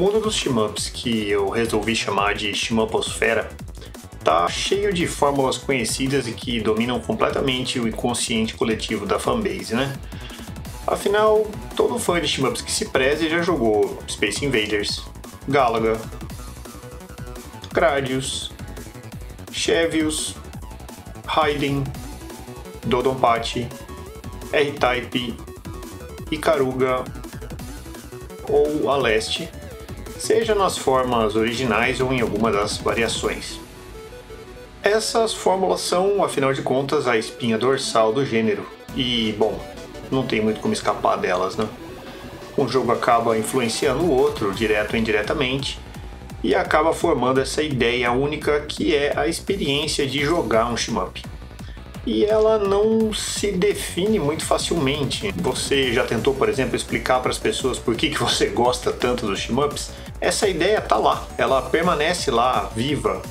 mundo dos shmups, que eu resolvi chamar de shmuposfera, tá cheio de fórmulas conhecidas e que dominam completamente o inconsciente coletivo da fanbase, né? Afinal, todo fã de shmups que se preze já jogou Space Invaders, Galaga, Gradius, Chevios, Raiden, Dodonpachi, R-Type, Ikaruga ou Aleste, seja nas formas originais ou em alguma das variações. Essas fórmulas são, afinal de contas, a espinha dorsal do gênero e, bom, não tem muito como escapar delas, né? Um jogo acaba influenciando o outro, direto ou indiretamente, e acaba formando essa ideia única que é a experiência de jogar um shmup. E ela não se define muito facilmente. Você já tentou, por exemplo, explicar para as pessoas por que você gosta tanto dos shmups? Essa ideia tá lá, ela permanece lá, viva.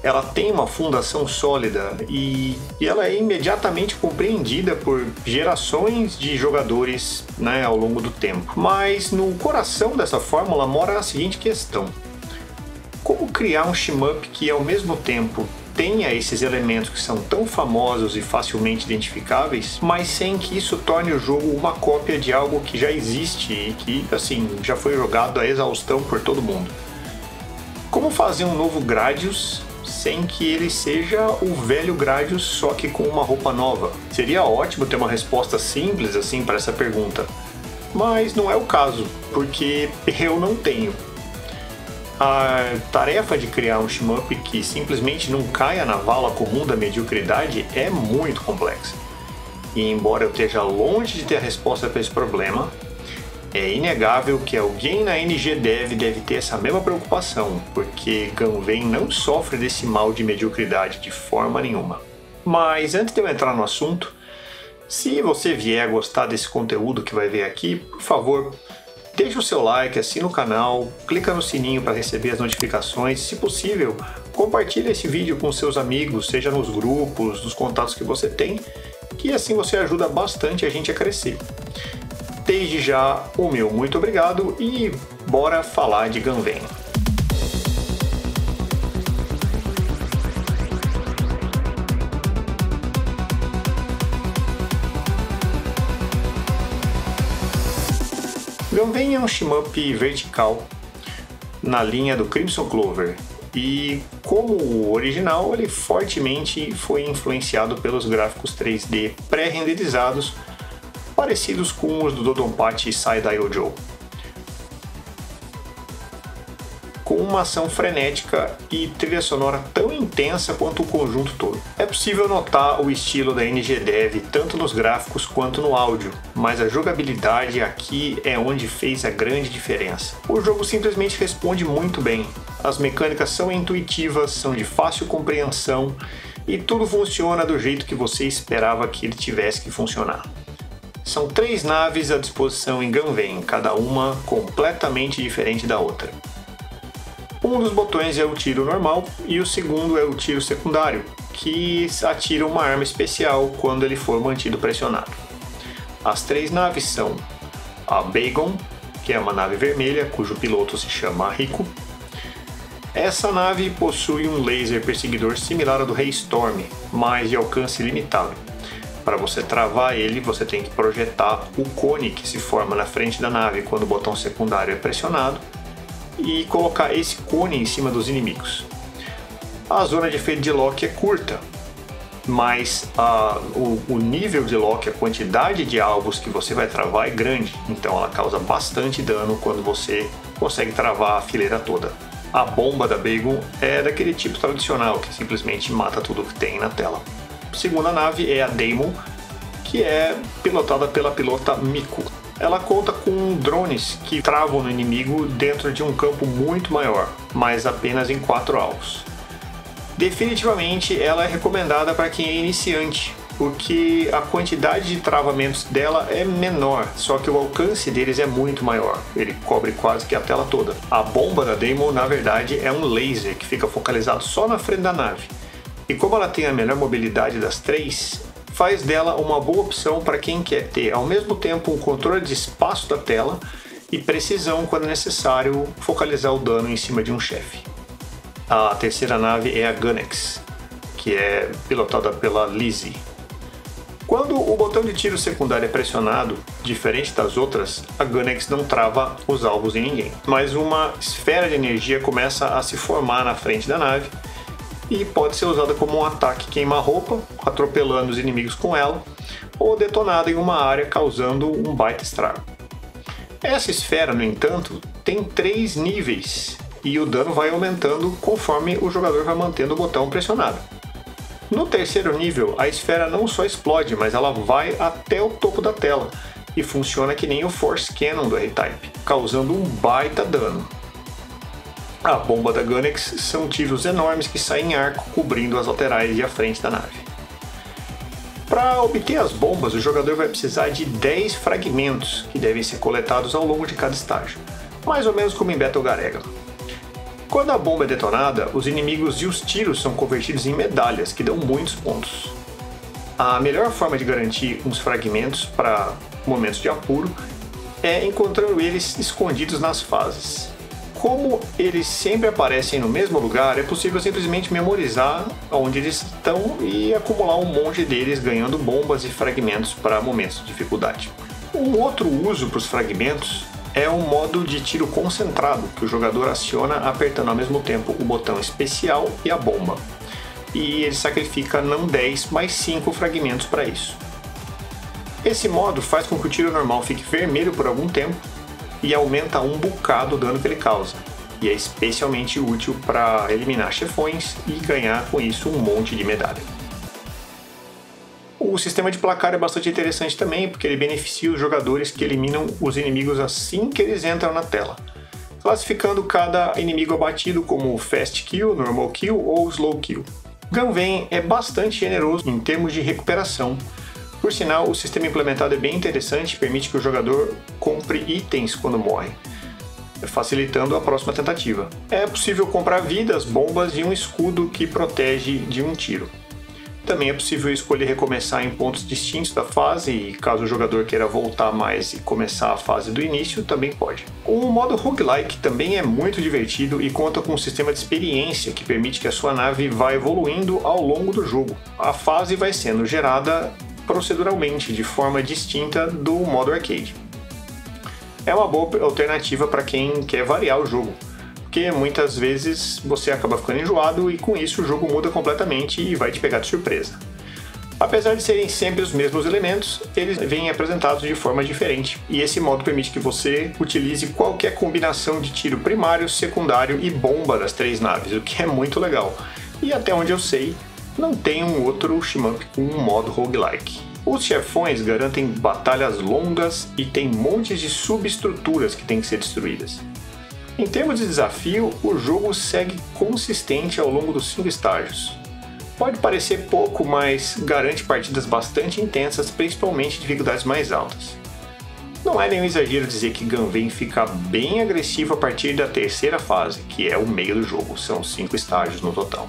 Ela tem uma fundação sólida e ela é imediatamente compreendida por gerações de jogadores, né, ao longo do tempo. Mas no coração dessa fórmula mora a seguinte questão: como criar um shmup que ao mesmo tempo tenha esses elementos que são tão famosos e facilmente identificáveis, mas sem que isso torne o jogo uma cópia de algo que já existe e que, assim, já foi jogado à exaustão por todo mundo? Como fazer um novo Gradius sem que ele seja o velho Gradius, só que com uma roupa nova? Seria ótimo ter uma resposta simples assim para essa pergunta, mas não é o caso, porque eu não tenho. A tarefa de criar um shmup que simplesmente não caia na vala comum da mediocridade é muito complexa. E embora eu esteja longe de ter a resposta para esse problema, é inegável que alguém na NG Dev deve ter essa mesma preocupação, porque Gunven não sofre desse mal de mediocridade de forma nenhuma. Mas antes de eu entrar no assunto, se você vier a gostar desse conteúdo que vai ver aqui, por favor, deixa o seu like, assina o canal, clica no sininho para receber as notificações. Se possível, compartilhe esse vídeo com seus amigos, seja nos grupos, nos contatos que você tem, que assim você ajuda bastante a gente a crescer. Desde já, o meu muito obrigado e bora falar de Gunven. Gunven é um shmup vertical na linha do Crimson Clover e, como o original, ele fortemente foi influenciado pelos gráficos 3D pré-renderizados parecidos com os do Dodonpachi e Side-Eye Joe, com uma ação frenética e trilha sonora tão intensa quanto o conjunto todo. É possível notar o estilo da NG Dev tanto nos gráficos quanto no áudio, mas a jogabilidade aqui é onde fez a grande diferença. O jogo simplesmente responde muito bem, as mecânicas são intuitivas, são de fácil compreensão e tudo funciona do jeito que você esperava que ele tivesse que funcionar. São 3 naves à disposição em Gunven, cada uma completamente diferente da outra. Um dos botões é o tiro normal e o segundo é o tiro secundário, que atira uma arma especial quando ele for mantido pressionado. As 3 naves são a Bagon, que é uma nave vermelha cujo piloto se chama Rico. Essa nave possui um laser perseguidor similar ao do Rei Storm, mas de alcance limitado. Para você travar ele, você tem que projetar o cone que se forma na frente da nave quando o botão secundário é pressionado e colocar esse cone em cima dos inimigos. A zona de efeito de lock é curta, mas o nível de lock, a quantidade de alvos que você vai travar é grande, então ela causa bastante dano quando você consegue travar a fileira toda. A bomba da Bagon é daquele tipo tradicional, que simplesmente mata tudo que tem na tela. A segunda nave é a Daemon, que é pilotada pela pilota Miku. Ela conta com drones que travam no inimigo dentro de um campo muito maior, mas apenas em 4 alvos. Definitivamente ela é recomendada para quem é iniciante, porque a quantidade de travamentos dela é menor, só que o alcance deles é muito maior, ele cobre quase que a tela toda. A bomba da Daemon, na verdade, é um laser que fica focalizado só na frente da nave. E como ela tem a melhor mobilidade das 3, faz dela uma boa opção para quem quer ter ao mesmo tempo um controle de espaço da tela e precisão quando é necessário focalizar o dano em cima de um chefe. A terceira nave é a Gunnex, que é pilotada pela Lizzie. Quando o botão de tiro secundário é pressionado, diferente das outras, a Gunnex não trava os alvos em ninguém, mas uma esfera de energia começa a se formar na frente da nave e pode ser usada como um ataque queima-roupa, atropelando os inimigos com ela, ou detonada em uma área causando um baita estrago. Essa esfera, no entanto, tem 3 níveis e o dano vai aumentando conforme o jogador vai mantendo o botão pressionado. No terceiro nível, a esfera não só explode, mas ela vai até o topo da tela e funciona que nem o Force Cannon do R-Type, causando um baita dano. A bomba da Gunnex são tiros enormes que saem em arco, cobrindo as laterais e a frente da nave. Para obter as bombas, o jogador vai precisar de 10 fragmentos, que devem ser coletados ao longo de cada estágio, mais ou menos como em Battle Garega. Quando a bomba é detonada, os inimigos e os tiros são convertidos em medalhas, que dão muitos pontos. A melhor forma de garantir uns fragmentos para momentos de apuro é encontrando eles escondidos nas fases. Como eles sempre aparecem no mesmo lugar, é possível simplesmente memorizar onde eles estão e acumular um monte deles, ganhando bombas e fragmentos para momentos de dificuldade. Um outro uso para os fragmentos é um modo de tiro concentrado, que o jogador aciona apertando ao mesmo tempo o botão especial e a bomba. E ele sacrifica não 10, mas 5 fragmentos para isso. Esse modo faz com que o tiro normal fique vermelho por algum tempo e aumenta um bocado o dano que ele causa. E é especialmente útil para eliminar chefões e ganhar com isso um monte de medalha. O sistema de placar é bastante interessante também, porque ele beneficia os jogadores que eliminam os inimigos assim que eles entram na tela, classificando cada inimigo abatido como Fast Kill, Normal Kill ou Slow Kill. Gunven é bastante generoso em termos de recuperação. Por sinal, o sistema implementado é bem interessante e permite que o jogador compre itens quando morre, facilitando a próxima tentativa. É possível comprar vidas, bombas e um escudo que protege de um tiro. Também é possível escolher recomeçar em pontos distintos da fase e caso o jogador queira voltar mais e começar a fase do início, também pode. O modo roguelike também é muito divertido e conta com um sistema de experiência que permite que a sua nave vá evoluindo ao longo do jogo. A fase vai sendo gerada proceduralmente, de forma distinta do modo arcade. É uma boa alternativa para quem quer variar o jogo, porque muitas vezes você acaba ficando enjoado e com isso o jogo muda completamente e vai te pegar de surpresa. Apesar de serem sempre os mesmos elementos, eles vêm apresentados de forma diferente, e esse modo permite que você utilize qualquer combinação de tiro primário, secundário e bomba das 3 naves, o que é muito legal. E até onde eu sei, não tem um outro shmup com um modo roguelike. Os chefões garantem batalhas longas e tem montes de subestruturas que têm que ser destruídas. Em termos de desafio, o jogo segue consistente ao longo dos 5 estágios. Pode parecer pouco, mas garante partidas bastante intensas, principalmente dificuldades mais altas. Não é nenhum exagero dizer que Gunven fica bem agressivo a partir da terceira fase, que é o meio do jogo, são 5 estágios no total.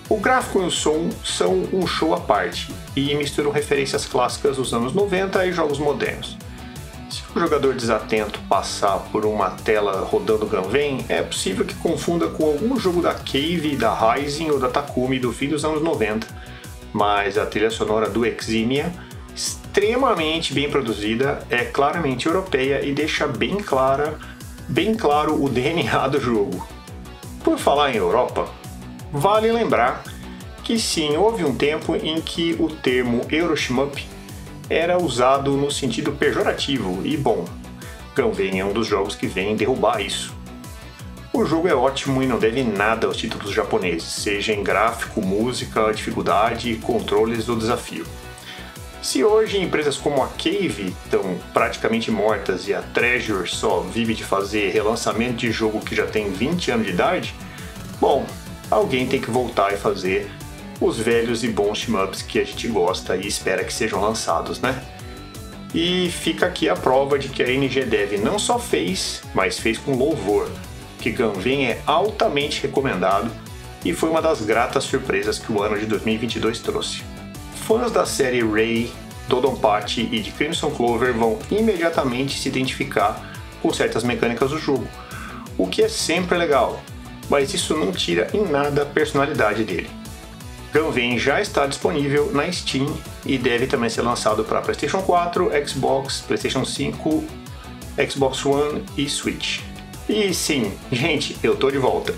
O gráfico e o som são um show à parte e misturam referências clássicas dos anos 90 e jogos modernos. Se o jogador desatento passar por uma tela rodando Gunven, é possível que confunda com algum jogo da Cave, da Rising ou da Takumi do fim dos anos 90, mas a trilha sonora do Eximia, extremamente bem produzida, é claramente europeia e deixa bem claro o DNA do jogo. Por falar em Europa, vale lembrar que sim, houve um tempo em que o termo Euroshmup era usado no sentido pejorativo, e bom, Gunven é um dos jogos que vem derrubar isso. O jogo é ótimo e não deve nada aos títulos japoneses, seja em gráfico, música, dificuldade, controles ou desafio. Se hoje empresas como a Cave estão praticamente mortas e a Treasure só vive de fazer relançamento de jogo que já tem 20 anos de idade, bom, alguém tem que voltar e fazer os velhos e bons shmups que a gente gosta e espera que sejam lançados, né? E fica aqui a prova de que a NG Dev não só fez, mas fez com louvor, que Gunven é altamente recomendado e foi uma das gratas surpresas que o ano de 2022 trouxe. Fãs da série Ray, Dodonpachi e de Crimson Clover vão imediatamente se identificar com certas mecânicas do jogo, o que é sempre legal, mas isso não tira em nada a personalidade dele. Gunvein já está disponível na Steam e deve também ser lançado para PlayStation 4, Xbox, PlayStation 5, Xbox One e Switch. E sim, gente, eu tô de volta,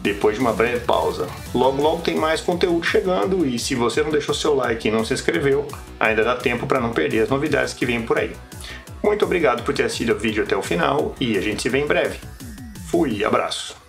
depois de uma breve pausa. Logo tem mais conteúdo chegando e se você não deixou seu like e não se inscreveu, ainda dá tempo para não perder as novidades que vêm por aí. Muito obrigado por ter assistido o vídeo até o final e a gente se vê em breve. Fui, abraço!